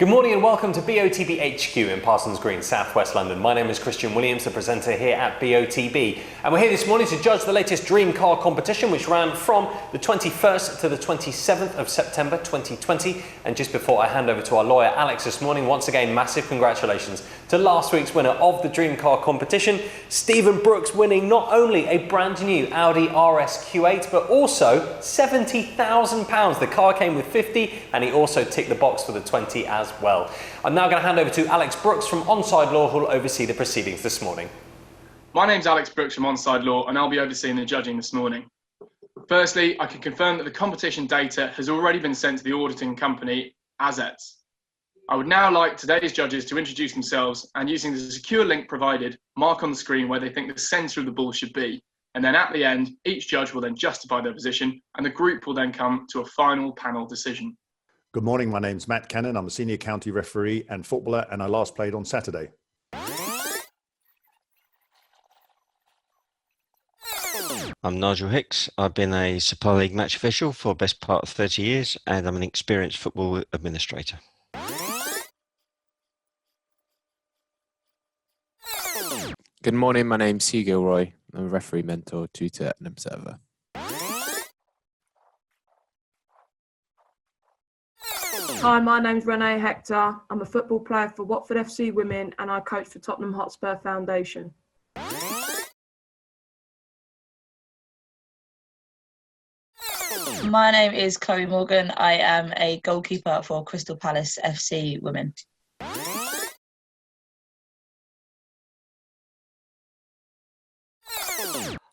Good morning and welcome to BOTB HQ in Parsons Green, South West London. My name is Christian Williams, the presenter here at BOTB. And we're here this morning to judge the latest dream car competition, which ran from the 21st to the 27th of September 2020. And just before I hand over to our lawyer, Alex, this morning, once again, massive congratulations to last week's winner of the dream car competition, Stephen Brooks, winning not only a brand new Audi RS Q8, but also £70,000. The car came with 50 and he also ticked the box for the 20 as well. I'm now going to hand over to Alex Brooks from Onside Law, who will oversee the proceedings this morning. My name's Alex Brooks from Onside Law, and I'll be overseeing the judging this morning. Firstly, I can confirm that the competition data has already been sent to the auditing company, ASETS. I would now like today's judges to introduce themselves and, using the secure link provided, mark on the screen where they think the centre of the ball should be. And then at the end, each judge will then justify their position, and the group will then come to a final panel decision. Good morning, my name's Matt Cannon. I'm a senior county referee and footballer, and I last played on Saturday. I'm Nigel Hicks. I've been a Super League match official for the best part of 30 years, and I'm an experienced football administrator. Good morning, my name's Hugh Gilroy. I'm a referee, mentor, tutor and observer. Hi, my name's RENEE, HECTOR. I'm a football player for Watford FC Women and I coach for Tottenham Hotspur Foundation. My name is Chloe Morgan. I am a goalkeeper for Crystal Palace FC Women.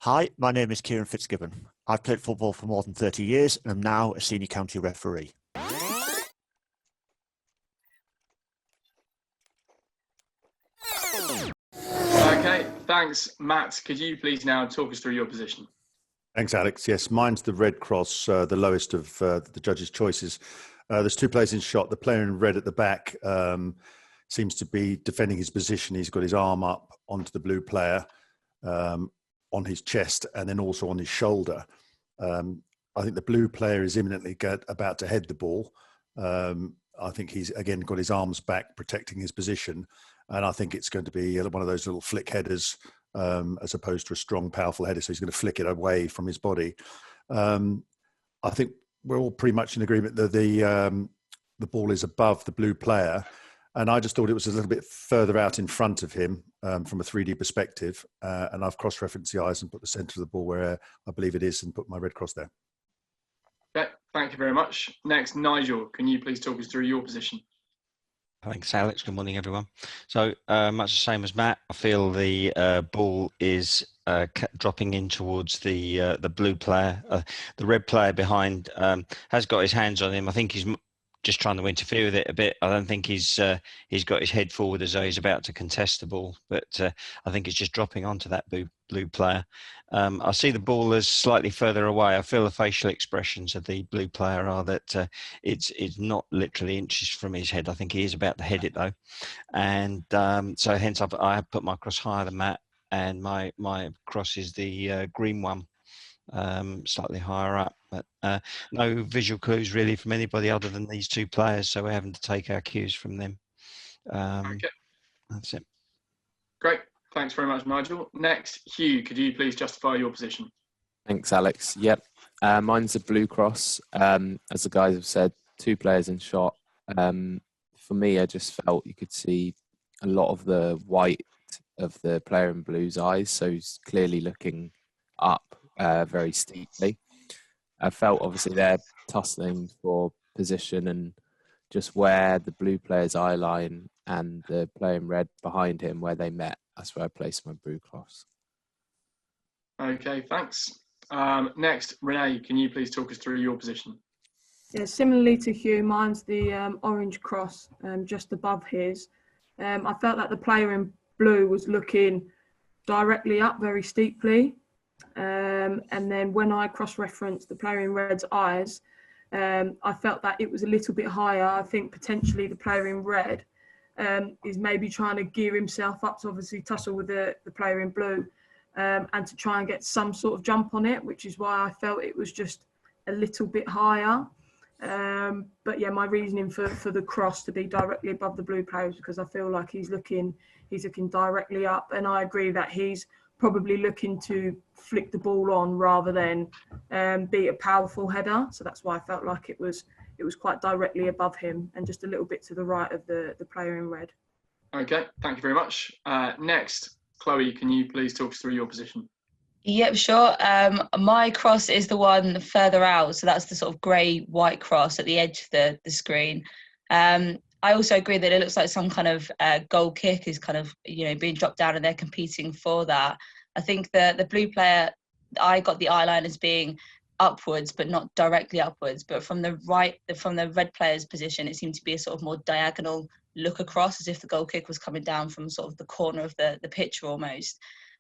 Hi, my name is Kieran FITZGIBBON. I've played football for more than 30 years and I'm now a senior county referee. Okay, thanks, Matt. Could you please now talk us through your position? Thanks, Alex. Yes, mine's the red cross, the lowest of the judges' choices. There's two players in shot. The player in red at the back seems to be defending his position. He's got his arm up onto the blue player on his chest and then also on his shoulder. I think the blue player is imminently about to head the ball. I think he's, again, got his arms back, protecting his position. And I think it's going to be one of those little flick headers as opposed to a strong, powerful header. So he's going to flick it away from his body. I think we're all pretty much in agreement that the ball is above the blue player. And I just thought it was a little bit further out in front of him from a 3D perspective. And I've cross-referenced the eyes and put the centre of the ball where I believe it is and put my red cross there. Okay, thank you very much. Next, Nigel, can you please talk us through your position? Thanks, Alex. Good morning, everyone. So much the same as Matt. I feel the ball is dropping in towards the blue player. The red player behind has got his hands on him. I think he's just trying to interfere with it a bit. I don't think he's got his head forward as though he's about to contest the ball, but I think it's just dropping onto that blue player. I see the ball as slightly further away. I feel the facial expressions of the blue player are that it's not literally inches from his head. I think he is about to head it though, and so hence I have put my cross higher than Matt, and my cross is the green one, slightly higher up. But no visual clues really from anybody other than these two players, so we're having to take our cues from them. Okay. That's it. Great. Thanks very much, Nigel. Next, Hugh, could you please justify your position? Thanks, Alex. Yep, mine's a blue cross. As the guys have said, two players in shot. For me, I just felt you could see a lot of the white of the player in blue's eyes, so he's clearly looking up very steeply. I felt obviously they're tussling for position and just where the blue player's eye line and the player in red behind him, where they met, that's where I placed my blue cross. Okay, thanks. Next, RENEE, can you please talk us through your position? Yeah, similarly to Hugh, mine's the orange cross just above his. I felt that the player in blue was looking directly up very steeply. And then when I cross-referenced the player in red's eyes, I felt that it was a little bit higher. I think potentially the player in red is maybe trying to gear himself up to obviously tussle with the player in blue and to try and get some sort of jump on it, which is why I felt it was just a little bit higher. But yeah, my reasoning for the cross to be directly above the blue player is because I feel like he's looking directly up, and I agree that he's probably looking to flick the ball on rather than be a powerful header. So that's why I felt like it was quite directly above him and just a little bit to the right of the player in red. Okay, thank you very much. Next, Chloe, can you please talk us through your position? Yep, sure. My cross is the one further out, so that's the sort of grey-white cross at the edge of the screen. I also agree that it looks like some kind of goal kick is kind of being dropped down, and they're competing for that. I think the blue player, I got the eye line as being upwards, but not directly upwards. But from the red player's position, it seemed to be a sort of more diagonal look across, as if the goal kick was coming down from sort of the corner of the picture almost.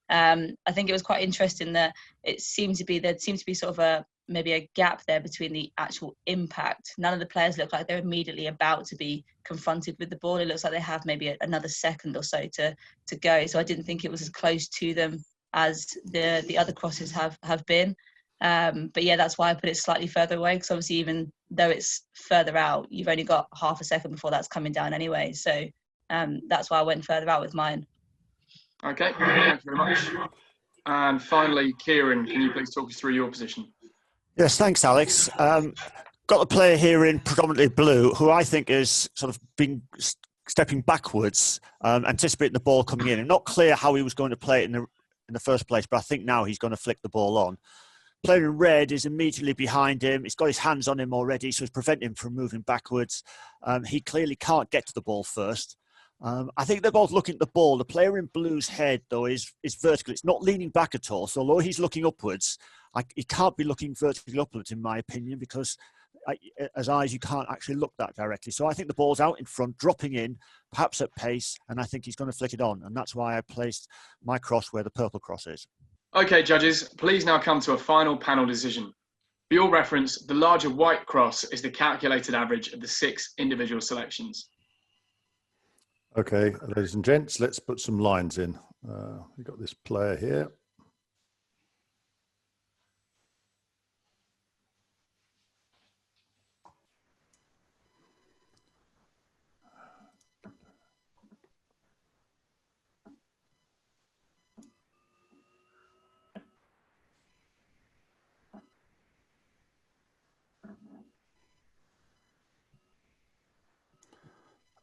I think it was quite interesting that there seemed to be sort of maybe a gap there between the actual impact. None of the players look like they're immediately about to be confronted with the ball. It looks like they have maybe another second or so to go. So I didn't think it was as close to them as the other crosses have been. But yeah, that's why I put it slightly further away, because obviously even though it's further out, you've only got half a second before that's coming down anyway. So that's why I went further out with mine. Okay, thank you very much. And finally, Kieran, can you please talk us through your position? Yes, thanks, Alex. Got a player here in predominantly blue who I think is sort of been stepping backwards, anticipating the ball coming in. And not clear how he was going to play it in the first place, but I think now he's going to flick the ball on. Player in red is immediately behind him. He's got his hands on him already, so it's preventing him from moving backwards. He clearly can't get to the ball first. I think they're both looking at the ball. The player in blue's head, though, is vertical. It's not leaning back at all. So although he's looking upwards, he can't be looking vertically upwards, in my opinion, because as eyes, you can't actually look that directly. So I think the ball's out in front, dropping in, perhaps at pace, and I think he's going to flick it on. And that's why I placed my cross where the purple cross is. Okay, judges, please now come to a final panel decision. For your reference, the larger white cross is the calculated average of the 6 individual selections. Okay, ladies and gents, let's put some lines in. We've got this player here.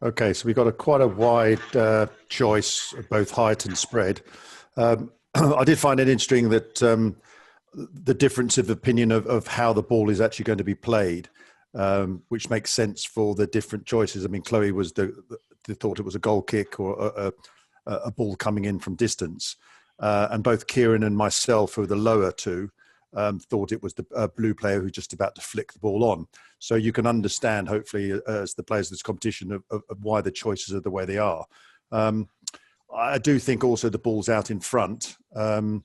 Okay, so we've got quite a wide choice of both height and spread. I did find it interesting that the difference of opinion of how the ball is actually going to be played, which makes sense for the different choices. I mean, Chloe was thought it was a goal kick or a ball coming in from distance, and both Kieran and myself, who were the lower two, thought it was the blue player who's just about to flick the ball on. So you can understand, hopefully, as the players of this competition, of why the choices are the way they are. I do think also the ball's out in front. And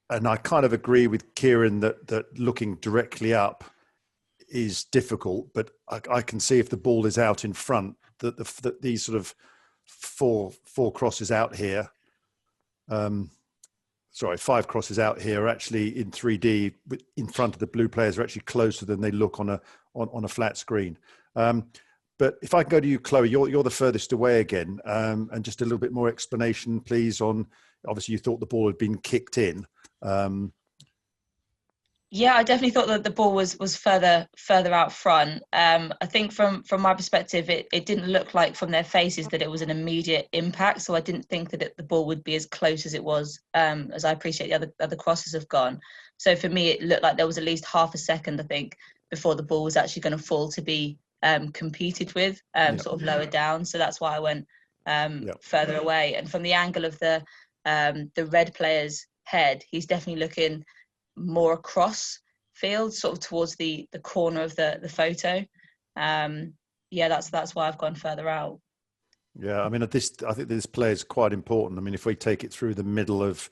I kind of agree with Kieran that looking directly up is difficult, but I can see if the ball is out in front, that these sort of four crosses out here, 5 crosses out here are actually in 3D in front of the blue players are actually closer than they look on a flat screen. But if I can go to you, Chloe, you're the furthest away again, and just a little bit more explanation, please, on obviously you thought the ball had been kicked in. Yeah, I definitely thought that the ball was further out front. I think from my perspective, it didn't look like from their faces that it was an immediate impact. So I didn't think that the ball would be as close as it was, as I appreciate the other crosses have gone. So for me, it looked like there was at least half a second, I think, before the ball was actually going to fall to be competed with, sort of lower down. So that's why I went further away. And from the angle of the red player's head, he's definitely looking more across field, sort of towards the corner of the photo. That's why I've gone further out. Yeah, I mean, I think this play is quite important. I mean, if we take it through the middle of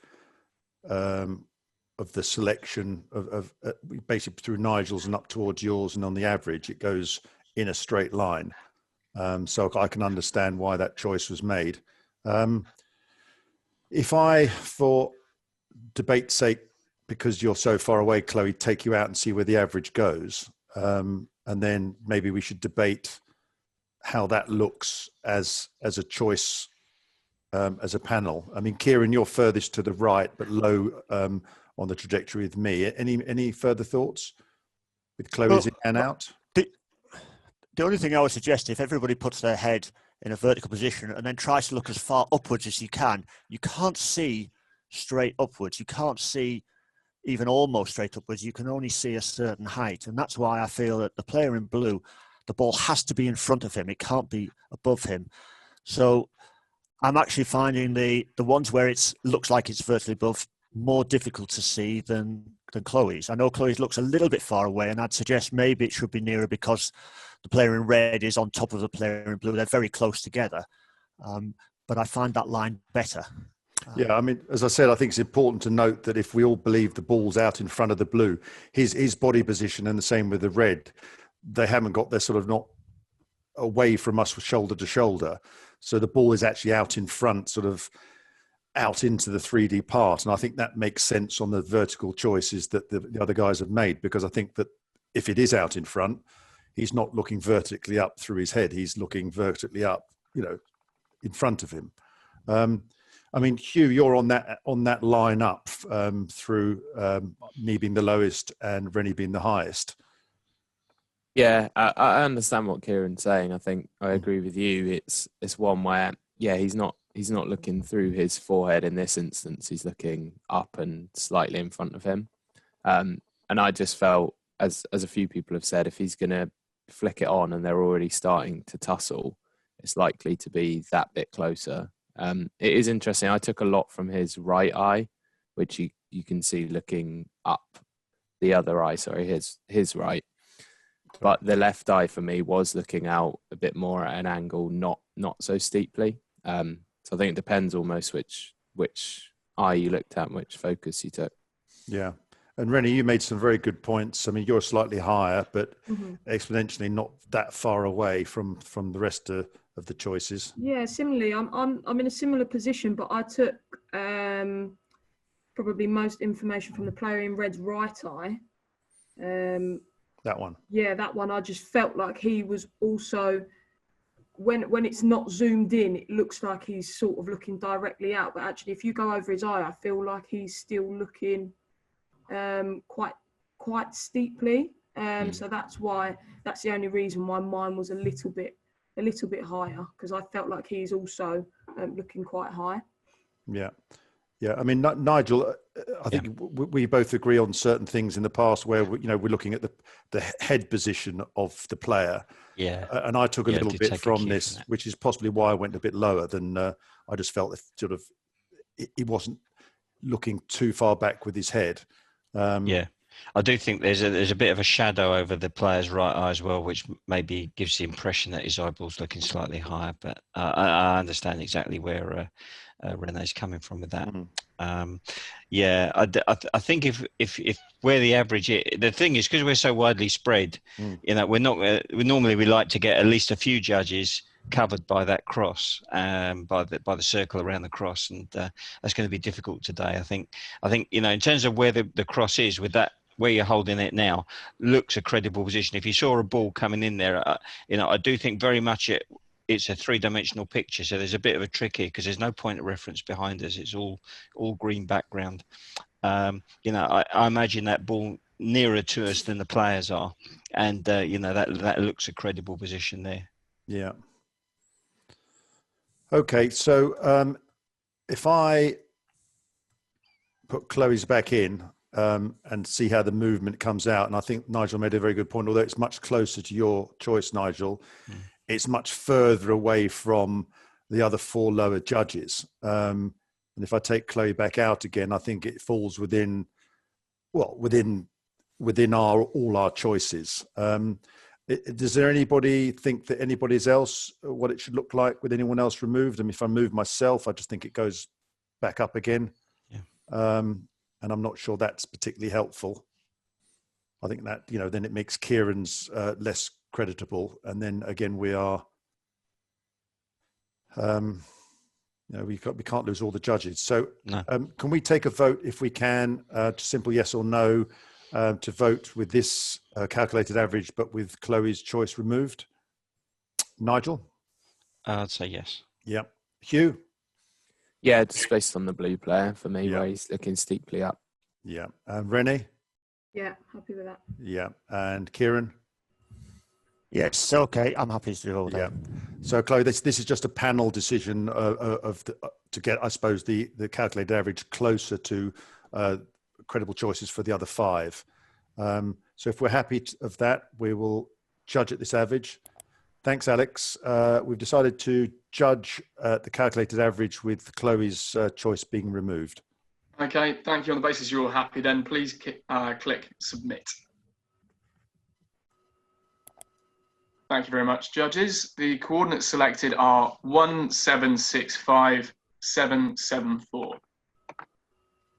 the selection of basically through Nigel's and up towards yours, and on the average, it goes in a straight line. So I can understand why that choice was made. If I, for debate's sake, because you're so far away, Chloe, take you out and see where the average goes. and then maybe we should debate how that looks as a choice, as a panel. I mean, Kieran, you're furthest to the right, but low on the trajectory with me. Any further thoughts with Chloe's in and out? The only thing I would suggest, if everybody puts their head in a vertical position and then tries to look as far upwards as you can't see straight upwards. You can't see even almost straight upwards. You can only see a certain height. And that's why I feel that the player in blue, the ball has to be in front of him. It can't be above him. So I'm actually finding the ones where it looks like it's vertically above more difficult to see than Chloe's. I know Chloe's looks a little bit far away, and I'd suggest maybe it should be nearer because the player in red is on top of the player in blue. They're very close together. But I find that line better. Yeah, I mean, as I said, I think it's important to note that if we all believe the ball's out in front of the blue, his body position, and the same with the red, they haven't got their sort of not away from us shoulder to shoulder. So the ball is actually out in front, sort of out into the 3D part. And I think that makes sense on the vertical choices that the other guys have made, because I think that if it is out in front, he's not looking vertically up through his head. He's looking vertically up, in front of him. I mean, Hugh, you're on that line up through me being the lowest and RENEE being the highest. Yeah, I understand what Kieran's saying. I think I agree with you. It's one where, yeah, he's not looking through his forehead in this instance. He's looking up and slightly in front of him. And I just felt, as a few people have said, if he's going to flick it on and they're already starting to tussle, it's likely to be that bit closer. It is interesting. I took a lot from his right eye, which you can see looking up. The other eye, sorry, his right. But the left eye for me was looking out a bit more at an angle, not so steeply. So I think it depends almost which eye you looked at and which focus you took. Yeah. And RENEE, you made some very good points. I mean, you're slightly higher, but exponentially not that far away from the rest of the choices. Yeah, similarly, I'm in a similar position, but I took probably most information from the player in red's right eye. That one. Yeah, that one. I just felt like he was also, when it's not zoomed in, it looks like he's sort of looking directly out. But actually, if you go over his eye, I feel like he's still looking quite steeply. So that's the only reason why mine was a little bit higher, because I felt like he's also looking quite high. Yeah. Yeah, I mean, Nigel, I think we both agree on certain things in the past where we're looking at the head position of the player. Yeah, and I took a little bit from this, which is possibly why I went a bit lower than I just felt he wasn't looking too far back with his head. Yeah, I do think there's a bit of a shadow over the player's right eye as well, which maybe gives the impression that his eyeball's looking slightly higher. But I understand exactly where RENEE's coming from with that. Yeah, I think if where the average is, the thing is, because we're so widely spread, we're not. Normally we like to get at least a few judges covered by that cross, by the circle around the cross, and that's going to be difficult today. I think in terms of where the cross is with that, where you're holding it now, looks a credible position. If you saw a ball coming in there, I do think very much it's a three-dimensional picture, so there's a bit of a trick here because there's no point of reference behind us. It's all green background. I imagine that ball nearer to us than the players are, and that looks a credible position there. Yeah. Okay, so if I put Chloe's back in and see how the movement comes out, and I think Nigel made a very good point, although it's much closer to your choice, Nigel, it's much further away from the other four lower judges. And if I take Chloe back out again, I think it falls within all our choices. Does there anybody think that anybody's else, what it should look like with anyone else removed? I mean, if I move myself, I just think it goes back up again. Yeah. And I'm not sure that's particularly helpful. I think that, then it makes Kieran's less creditable. And then again, we are, we can't lose all the judges. So no. Can we take a vote if we can, simple yes or no, to vote with this calculated average, but with Chloe's choice removed? Nigel? I'd say yes. Yep. Hugh? Yeah, just based on the blue player for me, Yeah. where he's looking steeply up. Yeah. And Renee? Yeah, happy with that. Yeah. And Kieran? Yes, okay. I'm happy to do all that. Yeah. So, Chloe, this is just a panel decision to get, I suppose, the calculated average closer to credible choices for the other 5. So if we're happy of that, we will judge at this average. Thanks, Alex. We've decided to judge the calculated average with Chloe's choice being removed. Okay, thank you. On the basis you're all happy, then please click submit. Thank you very much, judges. The coordinates selected are 1765774.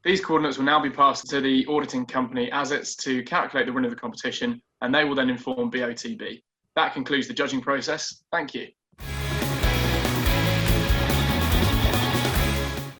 These coordinates will now be passed to the auditing company assets to calculate the winner of the competition, and they will then inform BOTB. That concludes the judging process. Thank you.